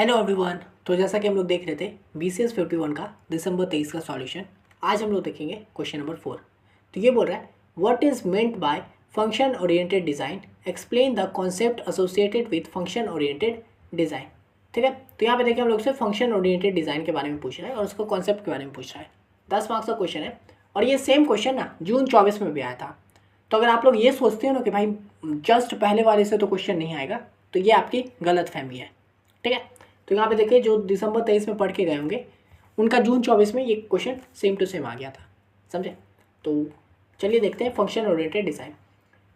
Hello everyone. तो जैसा कि हम लोग देख रहे थे BCS 51 का दिसंबर 23 का सॉल्यूशन, आज हम लोग देखेंगे क्वेश्चन नंबर 4। तो ये बोल रहा है what is meant by function oriented design, explain the concept associated with function oriented design. ठीक है, तो यहाँ पे देखिए हम लोग से फंक्शन ओरिएंटेड डिज़ाइन के बारे में पूछ रहा है और उसका कॉन्सेप्ट के बारे में पूछ रहा है। 10 मार्क्स का क्वेश्चन है और ये सेम क्वेश्चन ना जून 24 में भी आया था। तो अगर आप लोग ये सोचते हो ना कि भाई जस्ट पहले वाले से तो क्वेश्चन नहीं आएगा, तो ये आपकी गलत फहमी है। ठीक है, तो यहाँ पे देखिए जो दिसंबर 23 में पढ़ के गए होंगे उनका जून 24 में ये क्वेश्चन सेम टू सेम आ गया था, समझे। तो चलिए देखते हैं फंक्शन ओरिएंटेड डिज़ाइन।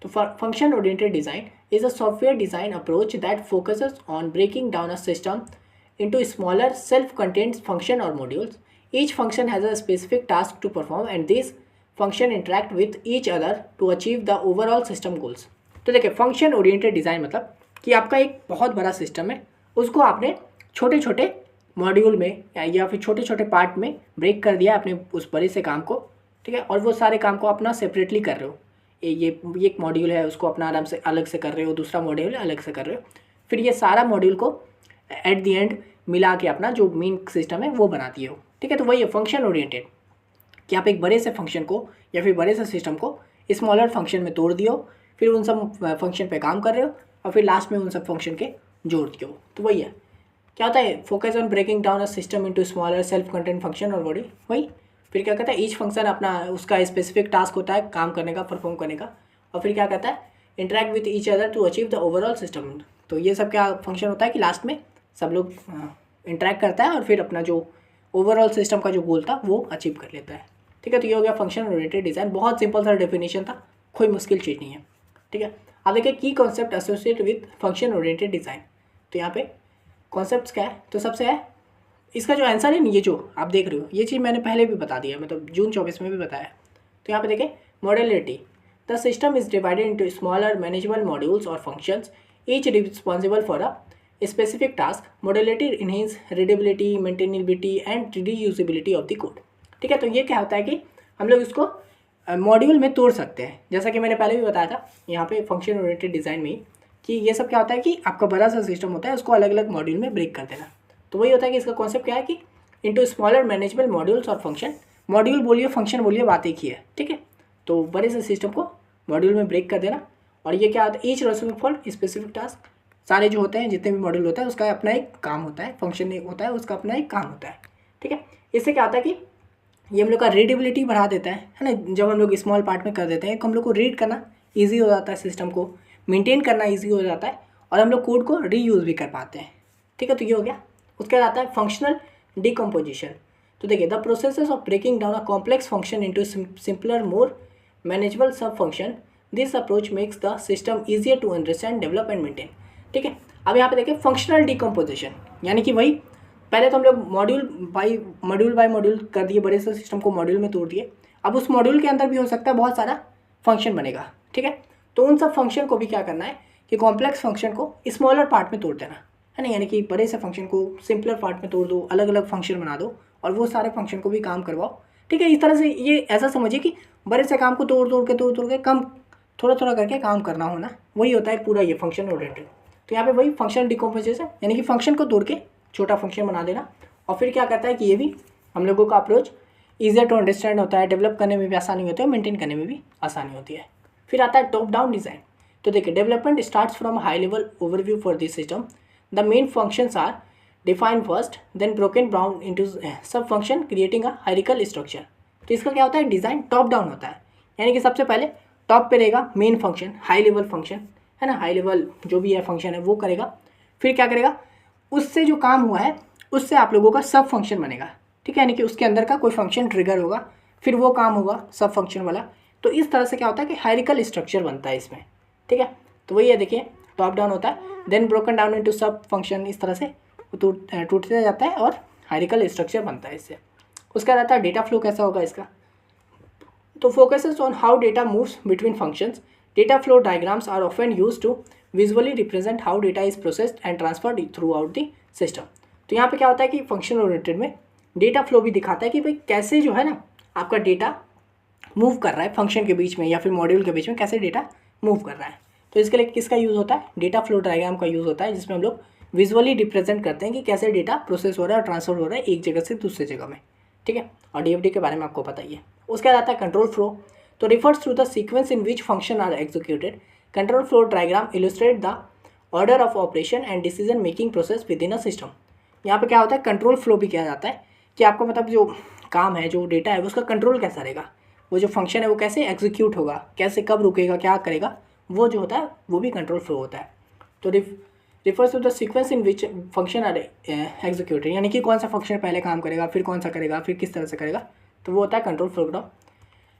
तो function oriented design is a software design approach that focuses on breaking down a system into smaller self-contained function or modules. Each function has a specific task to perform and these function interact with each other to achieve the overall system goals. तो देखिए function oriented design मतलब कि आपका एक बहुत बड़ा system है, उसको आपने छोटे छोटे मॉड्यूल में या फिर छोटे छोटे पार्ट में ब्रेक कर दिया अपने उस बड़े से काम को। ठीक है, और वो सारे काम को अपना सेपरेटली कर रहे हो। ये एक मॉड्यूल है उसको अपना आराम से अलग से कर रहे हो, दूसरा मॉड्यूल है अलग से कर रहे हो, फिर ये सारा मॉड्यूल को एट दी एंड मिला के अपना जो मेन सिस्टम है वो बनाती हो। ठीक है, तो वही है फंक्शन ओरिएंटेड कि आप एक बड़े से फंक्शन को या फिर बड़े से सिस्टम को स्मॉलर फंक्शन में तोड़ दियो, फिर उन सब फंक्शन पे काम कर रहे हो और फिर लास्ट में उन सब फंक्शन के जोड़ दियो। तो वही है, क्या होता है focus on breaking down a system into smaller self content function और बॉडी। वही फिर क्या कहता है ईच फंक्शन अपना उसका स्पेसिफिक टास्क होता है काम करने का, परफॉर्म करने का, और फिर क्या कहता है interact with each other to achieve the overall system. तो ये सब क्या फंक्शन होता है कि लास्ट में सब लोग इंटरेक्ट करता है और फिर अपना जो ओवरऑल सिस्टम का जो गोल था वो अचीव कर लेता है। ठीक है, तो ये हो गया फंक्शन ओरिएंटेड डिज़ाइन। बहुत सिंपल सा डेफिनेशन था, कोई मुश्किल चीज़ नहीं है। ठीक है, अब देखिए की concept associate with function oriented design. तो यहाँ पे कॉन्सेप्ट्स क्या है, तो सबसे है इसका जो आंसर है ना, ये जो आप देख रहे हो ये चीज़ मैंने पहले भी बता दिया, मतलब जून 24 में भी बताया। तो यहाँ पे देखिए modularity, the system is divided into smaller manageable modules और functions each responsible for a specific task. Modularity enhance readability, maintainability and reusability of the code. ठीक है, तो ये क्या होता है कि हम लोग इसको मॉड्यूल में तोड़ सकते हैं, जैसा कि मैंने पहले भी बताया था यहाँ पे फंक्शन ओरिएंटेड डिज़ाइन में ही, कि ये सब क्या होता है कि आपका बड़ा सा सिस्टम होता है उसको अलग अलग मॉड्यूल में ब्रेक कर देना। तो वही होता है कि इसका कॉन्सेप्ट क्या है कि इंटू स्मॉलर मैनेजेबल मॉड्यूल्स और फंक्शन। मॉड्यूल बोलिए फंक्शन बोलिए बात एक ही है। ठीक है, तो बड़े से सिस्टम को मॉड्यूल में ब्रेक कर देना, और ये क्या होता है each responsible for specific task. सारे जो होते हैं जितने भी मॉड्यूल होता है उसका अपना एक काम होता है, फंक्शन एक होता है उसका अपना एक काम होता है। ठीक है, इससे क्या होता है कि ये हम लोग का रीडेबिलिटी बढ़ा देता है ना। जब हम लोग स्मॉल पार्ट में कर देते हैं तो हम लोग को रीड करना ईजी हो जाता है, सिस्टम को मेंटेन करना ईजी हो जाता है और हम लोग कोड को रीयूज़ भी कर पाते हैं। ठीक है, तो ये हो गया। उसके बाद आता है फंक्शनल डिकम्पोजिशन। तो देखिए the process of breaking down a complex function into simpler more manageable subfunction. This approach makes the system easier to understand, develop and maintain. ठीक है, अब यहाँ पे देखिए फंक्शनल डिकम्पोजिशन यानी कि वही पहले तो हम लोग मॉड्यूल बाय मॉड्यूल कर दिए, बड़े से सिस्टम को मॉड्यूल में तोड़ दिए। अब उस मॉड्यूल के अंदर भी हो सकता है बहुत सारा फंक्शन बनेगा। ठीक है, तो उन सब फंक्शन को भी क्या करना है कि कॉम्प्लेक्स फंक्शन को स्मॉलर पार्ट में तोड़ देना है ना, यानी कि बड़े से फंक्शन को सिंपलर पार्ट में तोड़ दो, अलग अलग फंक्शन बना दो और वो सारे फंक्शन को भी काम करवाओ। ठीक है, इस तरह से ये ऐसा समझिए कि बड़े से काम को तोड़ के कम थोड़ा थोड़ा करके काम करना होना, वही होता है पूरा ये फंक्शन ओरिएंटेड। तो यहाँ पे वही फंक्शन डिकम्पोजिशन यानी कि फंक्शन को तोड़ के छोटा फंक्शन बना देना, और फिर क्या करता है कि ये भी हम लोगों का अप्रोच ईजियर टू अंडरस्टैंड होता है, डेवलप करने में भी आसानी होती है, मेंटेन करने में भी आसानी होती है। फिर आता है टॉप डाउन डिज़ाइन। तो देखिए development starts from high level overview for this system. The main functions are defined first then broken down into sub function creating a hierarchical structure. तो इसका क्या होता है डिज़ाइन टॉप डाउन होता है, यानी कि सबसे पहले टॉप पे रहेगा main function, high level function है ना, हाई लेवल जो भी है फंक्शन है वो करेगा। फिर क्या करेगा उससे जो काम हुआ है उससे आप लोगों का सब फंक्शन बनेगा। ठीक है, यानी कि उसके अंदर का कोई फंक्शन ट्रिगर होगा, फिर वो काम होगा सब फंक्शन वाला। तो इस तरह से क्या होता है कि हायरार्किकल स्ट्रक्चर बनता है इसमें। ठीक है, तो वही है देखिए टॉप डाउन होता है, then broken down into sub function, इस तरह से टूटते जाता है और हायरार्किकल स्ट्रक्चर बनता है इससे। उसका रहता है डेटा फ्लो कैसा होगा इसका, तो focuses on how data moves between functions. Data flow diagrams are often used to visually represent how data is processed and transferred throughout the system. तो यहाँ पे क्या होता है कि फंक्शन ओरिएंटेड में डेटा फ्लो भी दिखाता है कि भाई कैसे जो है ना आपका डेटा मूव कर रहा है फंक्शन के बीच में या फिर मॉड्यूल के बीच में, कैसे डेटा मूव कर रहा है। तो इसके लिए किसका यूज़ होता है डेटा फ्लो डायग्राम का यूज़ होता है, जिसमें हम लोग विजुअली रिप्रेजेंट करते हैं कि कैसे डेटा प्रोसेस हो रहा है और ट्रांसफर हो रहा है एक जगह से दूसरी जगह में, ठीक है। और डीएफडी के बारे में आपको पता ही है। उसके बाद आता है कंट्रोल फ्लो, तो refers to the sequence in which function are executed. Control flow diagram illustrate the order of operation and decision making process within a system. यहाँ पे क्या होता है, कंट्रोल फ्लो भी किया जाता है कि आपको मतलब जो काम है, जो डेटा है, उसका कंट्रोल कैसा रहेगा, वो जो फंक्शन है वो कैसे एग्जीक्यूट होगा, कैसे कब रुकेगा, क्या करेगा, वो जो होता है वो भी कंट्रोल फ्लो होता है। तो refers to the sequence in which function are executed, यानी कि कौन सा फंक्शन पहले काम करेगा, फिर कौन सा करेगा, फिर किस तरह से करेगा, तो वो होता है control flow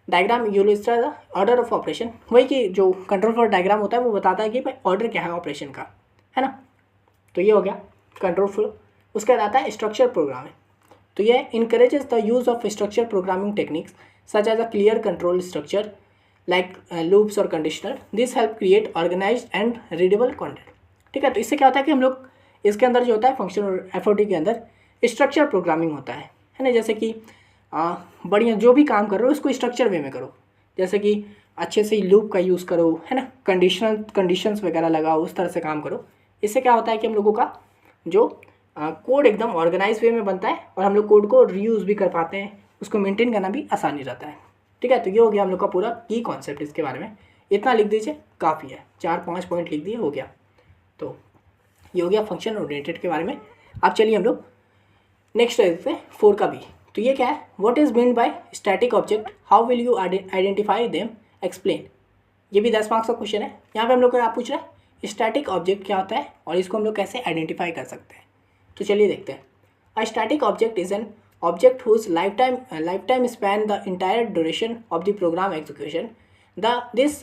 diagram. Illustrate the order of operation, वही कि जो कंट्रोल फ्लो डायग्राम होता है वो बताता है कि भाई ऑर्डर क्या है ऑपरेशन का, है ना। तो ये हो गया कंट्रोल फ्लो। उसके बाद आता है स्ट्रक्चर प्रोग्रामिंग, तो ये encourages the use of structure programming techniques such as a clear control structure like loops और conditional. This help create organized and readable content, ठीक है। तो इससे क्या होता है कि हम लोग इसके अंदर जो होता है फंक्शन और एफओटी के अंदर स्ट्रक्चर प्रोग्रामिंग होता है ना। जैसे कि बढ़िया जो भी काम कर रहे हो उसको स्ट्रक्चर वे में करो, जैसे कि अच्छे से लूप का यूज़ करो, है ना, कंडीशंस वगैरह लगाओ, उस तरह से काम करो। इससे क्या होता है कि हम लोगों का जो कोड एकदम ऑर्गेनाइज वे में बनता है और हम लोग कोड को रीयूज़ भी कर पाते हैं, उसको मेंटेन करना भी आसानी रहता है, ठीक है। तो ये हो गया हम लोग का पूरा की कॉन्सेप्ट इसके बारे में। इतना लिख दीजिए, काफ़ी है, 4-5 पॉइंट लिख दिए, हो गया। तो ये हो गया फंक्शन ओरिएंटेड के बारे में। अब चलिए हम लोग नेक्स्ट देखते हैं 4 का भी। तो ये क्या है, what is mean by static object, how will you identify them, explain. ये भी 10 मार्क्स का क्वेश्चन है। यहाँ पे हम लोग को आप पूछ रहे हैं स्टैटिक ऑब्जेक्ट क्या होता है और इसको हम लोग कैसे आइडेंटिफाई कर सकते हैं। तो चलिए देखते हैं। A static object is an object whose lifetime span the entire duration of the program execution. This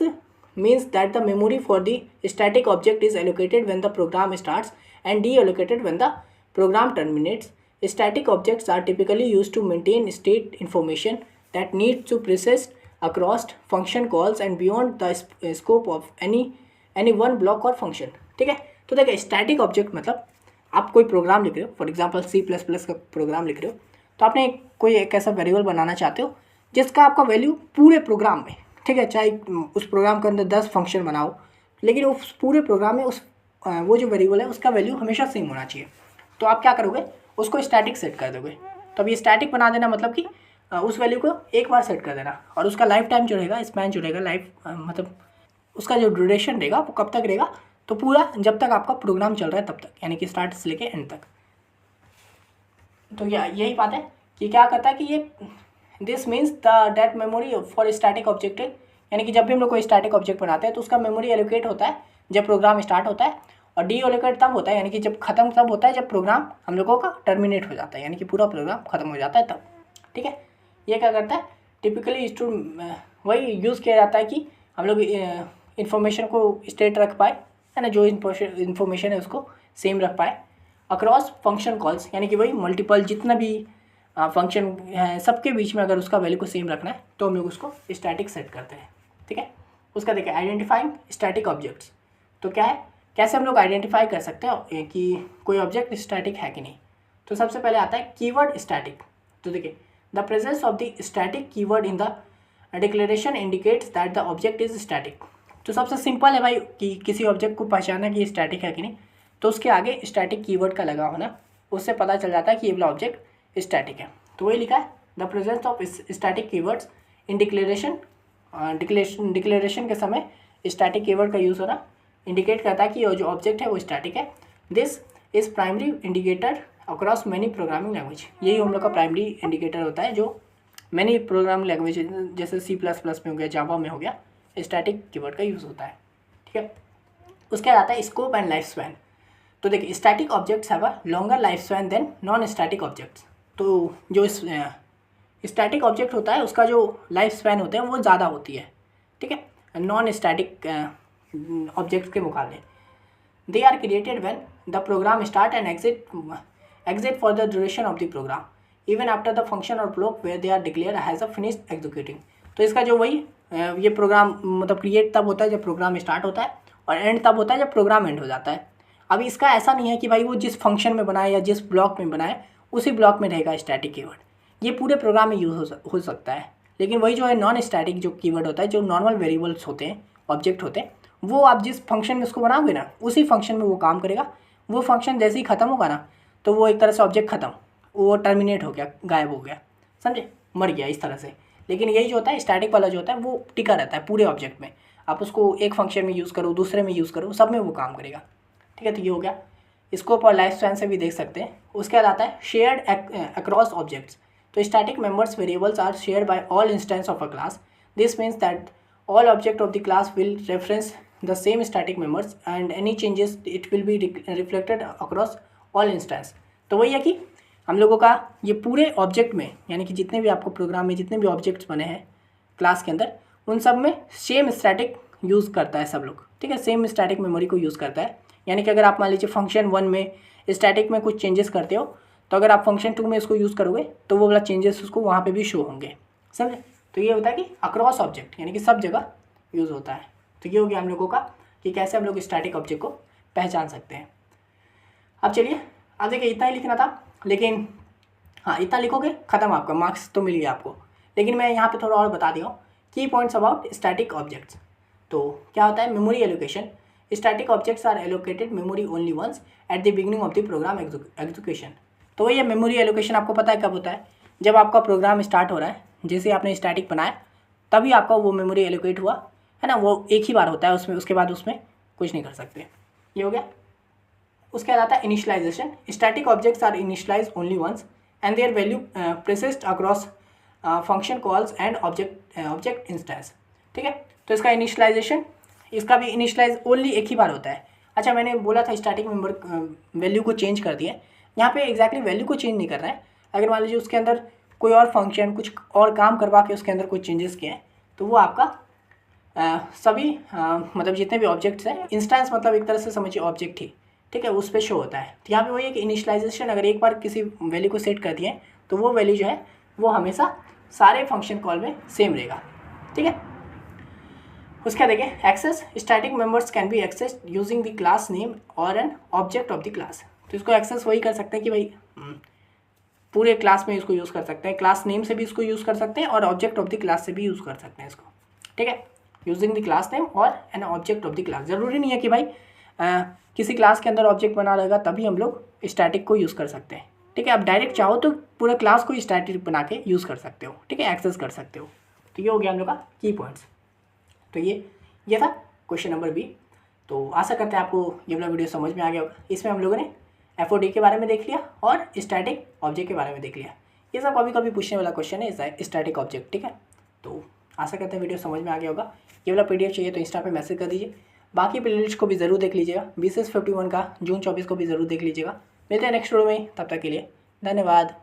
means that the memory for the static object is allocated when the program starts and deallocated when the program terminates. Static objects are typically used to maintain state information that needs to persist across function calls and beyond the scope of any one block or function, ठीक है। तो देखिए static object मतलब आप कोई programme लिख रहे हो, फॉर एग्जांपल C++ का प्रोग्राम लिख रहे हो, तो आपने कोई एक ऐसा वेरिएबल बनाना चाहते हो जिसका आपका वैल्यू पूरे प्रोग्राम में, ठीक है, चाहे उस प्रोग्राम के अंदर 10 फंक्शन बनाओ, लेकिन उस पूरे प्रोग्राम में वो जो वेरिएबल है उसका वैल्यू हमेशा सेम होना चाहिए। तो आप क्या करोगे, उसको स्टैटिक सेट कर दोगे। तो अब ये स्टैटिक बना देना मतलब कि उस वैल्यू को एक बार सेट कर देना और उसका लाइफ टाइम जो रहेगा, स्पैन जो रहेगा, लाइफ मतलब उसका जो ड्यूरेशन रहेगा वो कब तक रहेगा, तो पूरा जब तक आपका प्रोग्राम चल रहा है तब तक, यानी कि स्टार्ट से लेके एंड तक। तो यही बात है कि क्या करता है कि ये this means the date memory for static object, यानी कि जब भी हम लोग कोई स्टैटिक ऑब्जेक्ट बनाते हैं तो उसका मेमोरी एलोकेट होता है जब प्रोग्राम स्टार्ट होता है और डी एलोकेट तब होता है, यानी कि जब खत्म तब होता है जब प्रोग्राम हम लोगों का टर्मिनेट हो जाता है, यानी कि पूरा प्रोग्राम खत्म हो जाता है तब, ठीक है। ये क्या करता है, टिपिकली वही यूज़ किया जाता है कि हम लोग इन्फॉर्मेशन को स्टेट रख पाए, है ना, जो इन्फॉर्मेशन है उसको सेम रख पाए अक्रॉस फंक्शन कॉल्स, यानी कि वही मल्टीपल जितना भी फंक्शन है सबके बीच में अगर उसका वैल्यू को सेम रखना है तो हम लोग उसको स्टैटिक सेट करते हैं, ठीक है। उसका देखिए आइडेंटिफाइंग स्टैटिक ऑब्जेक्ट्स, तो क्या है, कैसे हम लोग आइडेंटिफाई कर सकते हैं कि कोई ऑब्जेक्ट स्टैटिक है कि नहीं। तो सबसे पहले आता है कीवर्ड स्टैटिक। तो देखिए the presence of the static keyword in the declaration indicates that the object is static. तो सबसे सिंपल है भाई कि किसी ऑब्जेक्ट को पहचानना कि ये स्टैटिक है कि नहीं, तो उसके आगे स्टैटिक कीवर्ड का लगा होना, उससे पता चल जाता है कि ये वाला ऑब्जेक्ट स्टैटिक है। तो वही लिखा है the presence of static keywords in declaration के समय स्टैटिक कीवर्ड का यूज़ होना इंडिकेट करता है कि ये जो ऑब्जेक्ट है वो स्टैटिक है। This is primary indicator across many programming language. यही हम लोग का प्राइमरी इंडिकेटर होता है जो मैनी प्रोग्रामिंग लैंग्वेज जैसे C++ में हो गया, जावा में हो गया, स्टैटिक कीवर्ड का यूज़ होता है, ठीक है। उसके बाद आता है स्कोप एंड लाइफ स्पैन। तो देखिए static objects have a longer life span than non static objects. तो जो स्टैटिक ऑब्जेक्ट होता है उसका जो लाइफ स्पैन होते हैं वो ज़्यादा होती है, ठीक है, नॉन स्टैटिक ऑब्जेक्ट्स के मुकाबले। They are created when the program start and exit for the duration of the program even after the function और block where they are declare has a finished executing. तो इसका जो वही ये programme मतलब create तब होता है जब प्रोग्राम स्टार्ट होता है और एंड तब होता है जब प्रोग्राम एंड हो जाता है। अभी इसका ऐसा नहीं है कि भाई वो जिस फंक्शन में बनाए या जिस ब्लॉक में बनाए उसी ब्लॉक में रहेगा स्टैटिक कीवर्ड, ये पूरे प्रोग्राम में यूज़ हो सकता है। लेकिन वही जो है नॉन स्टैटिक जो कीवर्ड होता है, जो नॉर्मल वेरिएबल्स होते हैं, ऑब्जेक्ट होते हैं, वो आप जिस फंक्शन में उसको बनाओगे ना उसी फंक्शन में वो काम करेगा वो फंक्शन जैसे ही ख़त्म होगा ना तो वो एक तरह से ऑब्जेक्ट ख़त्म, वो टर्मिनेट हो गया, गायब हो गया, समझे, मर गया इस तरह से। लेकिन यही जो होता है स्टैटिक वाला जो होता है वो टिका रहता है पूरे ऑब्जेक्ट में। आप उसको एक फंक्शन में यूज़ करो, दूसरे में यूज़ करो, सब में वो काम करेगा। ठीक है, तो ये हो गया। स्कोप और लाइफ स्पैन से भी देख सकते हैं। उसके बाद आता है शेयर्ड अक्रॉस ऑब्जेक्ट्स। तो static members variables are shared by all instance of a class. This means that all object of the class will reference the same static members and any changes it will be reflected across all instance। तो वही है कि हम लोगों का ये पूरे object में, यानी कि जितने भी आपको प्रोग्राम में जितने भी ऑब्जेक्ट्स बने हैं क्लास के अंदर, उन सब में सेम स्टैटिक यूज़ करता है सब लोग। ठीक है, सेम स्टैटिक मेमोरी को यूज़ करता है। यानी कि अगर आप मान लीजिए फंक्शन 1 में स्टैटिक में कुछ चेंजेस करते हो, तो अगर आप फंक्शन 2 में इसको यूज़ करोगे तो वो वाला चेंजेस उसको वहाँ पे भी शो होंगे, समझे। तो ये होता है कि अक्रॉस ऑब्जेक्ट, यानी कि सब जगह यूज़ होता है। तो ये हो गया हम लोगों का कि कैसे हम लोग स्टैटिक ऑब्जेक्ट को पहचान सकते हैं। अब चलिए, अब देखिए इतना ही लिखना था, लेकिन हाँ इतना लिखोगे ख़त्म, आपका मार्क्स तो मिल गया आपको। लेकिन मैं यहाँ पे थोड़ा और बता दिया हूँ की पॉइंट्स अबाउट स्टैटिक ऑब्जेक्ट्स। तो क्या होता है memory allocation. Static objects are allocated memory only once at the beginning of the program execution. तो ये मेमोरी एलोकेशन आपको पता है कब होता है, जब आपका प्रोग्राम स्टार्ट हो रहा है, जैसे आपने स्टैटिक बनाया तभी आपका वो मेमोरी एलोकेट हुआ है ना, वो एक ही बार होता है उसमें, उसके बाद उसमें कुछ नहीं कर सकते। ये हो गया। उसके बाद आता है initialization. Static objects are initialize only once and their value persist across function calls and object instance. ठीक है, तो इसका इनिशियलाइजेशन, इसका भी इनिशियलाइज ओनली एक ही बार होता है। अच्छा, मैंने बोला था स्टैटिक मेंबर वैल्यू को चेंज कर दिया, यहाँ पे एग्जैक्टली वैल्यू को चेंज नहीं कर रहा है। अगर मान लीजिए उसके अंदर कोई और फंक्शन कुछ और काम करवा के उसके अंदर कुछ चेंजेस किए हैं, तो वो आपका सभी मतलब जितने भी ऑब्जेक्ट्स हैं, इंस्टेंस मतलब एक तरह से समझिए ऑब्जेक्ट ही, ठीक है, उस पर शो होता है। तो यहाँ पे वही है कि इनिशियलाइजेशन अगर एक बार किसी वैल्यू को सेट कर दिए तो वो वैल्यू जो है वो हमेशा सारे फंक्शन कॉल में सेम रहेगा। ठीक है, उसका देखिए access. Static members can be access using the class name और an object of the class. तो इसको एक्सेस वही कर सकते हैं कि भाई पूरे क्लास में इसको यूज़ कर सकते हैं, क्लास नेम से भी इसको यूज़ कर सकते हैं और ऑब्जेक्ट ऑफ द क्लास से भी यूज़ कर सकते हैं इसको। ठीक है, यूजिंग द क्लास नेम और an object of the class. ज़रूरी नहीं है कि भाई किसी क्लास के अंदर ऑब्जेक्ट बना रहेगा तभी हम लोग स्टैटिक को यूज़ कर सकते हैं। ठीक है, आप डायरेक्ट चाहो तो पूरे क्लास को स्टैटिक बना के यूज़ कर सकते हो। ठीक है, एक्सेस कर सकते हो। तो ये हो गया हम लोग का की पॉइंट्स। तो ये था क्वेश्चन नंबर बी। तो आशा करते हैं आपको ये वाला वीडियो समझ में आ गया होगा। इसमें हम लोगों ने FOD के बारे में देख लिया और स्टैटिक ऑब्जेक्ट के बारे में देख लिया। ये सब कभी कभी पूछने वाला क्वेश्चन है स्टैटिक ऑब्जेक्ट। ठीक है, तो आशा करते हैं वीडियो समझ में आ गया होगा। ये वाला PDF चाहिए तो इंस्टा पे मैसेज कर दीजिए। बाकी प्लेलिस्ट को भी ज़रूर देख लीजिएगा। BCS 51 का जून 24 को भी ज़रूर देख लीजिएगा। मिलते हैं नेक्स्ट वीडियो में, तब तक के लिए धन्यवाद।